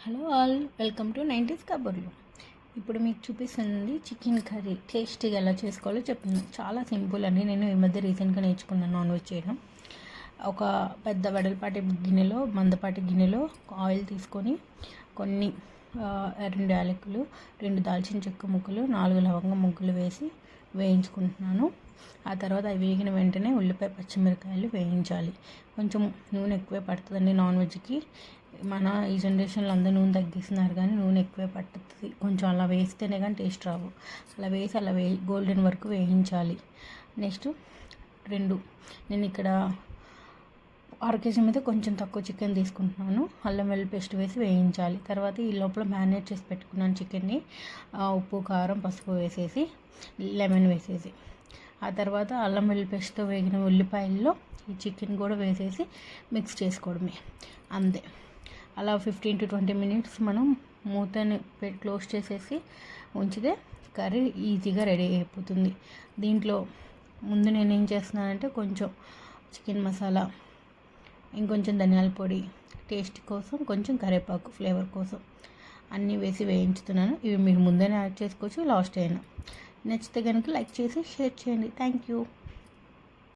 Hello all, welcome to 90s కబుర్లు. ఇప్పుడు మీకు చూపిస్తుంది చికెన్ కర్రీ టేస్టీగా ఎలా చేసుకోవాలో చెప్తున్నాను. చాలా సింపుల్ అండి. నేను ఈ మధ్య రీసెంట్గా నేర్చుకున్నాను నాన్ వెజ్ చేయడం. ఒక పెద్ద వెడల్పాటి గిన్నెలో, మందపాటి గిన్నెలో ఆయిల్ తీసుకొని కొన్ని 2 యాలకులు, 2 దాల్చిన చెక్క ముక్కలు, 4 లవంగ ముగ్గులు వేసి వేయించుకుంటున్నాను. ఆ తర్వాత అవి వేగిన వెంటనే ఉల్లిపాయ, పచ్చిమిరకాయలు వేయించాలి. కొంచెం నూనె ఎక్కువే పడుతుందండి నాన్ వెజ్కి. మన ఈ జనరేషన్లో అందరూ నూనె తగ్గిస్తున్నారు, కానీ నూనె ఎక్కువే పట్టుతుంది. కొంచెం అలా వేస్తేనే కానీ టేస్ట్ రావు. అలా వేసి గోల్డెన్ వరకు వేయించాలి. నెక్స్ట్ నేను ఇక్కడ 1/2 కేజీ మీద కొంచెం తక్కువ చికెన్ తీసుకుంటున్నాను. అల్లం వెల్లుల్లి పేస్ట్ వేసి వేయించాలి. తర్వాత ఈ లోపల మ్యారినేట్ చేసి పెట్టుకున్నాను చికెన్ని. ఉప్పు, కారం, పసుపు వేసేసి, లెమన్ వేసేసి, ఆ తర్వాత అల్లం వెల్లుల్లి పేస్ట్తో వేగిన ఉల్లిపాయల్లో ఈ చికెన్ కూడా వేసేసి మిక్స్ చేసుకోవడమే, అంతే. అలా 15 to 20 minutes మనం మూతని క్లోజ్ చేసేసి ఉంచితే కర్రీ ఈజీగా రెడీ అయిపోతుంది. దీంట్లో ముందు నేను ఏం చేస్తున్నానంటే కొంచెం చికెన్ మసాలా, ఇంకొంచెం ధనియాల పొడి, టేస్ట్ కోసం కొంచెం కరివేపాకు ఫ్లేవర్ కోసం అన్నీ వేసి వేయించుతున్నాను. ఇవి మీరు ముందే యాడ్ చేసుకోవచ్చు, లాస్ట్ అయినా. నచ్చితే కనుక లైక్ చేసి షేర్ చేయండి. Thank you.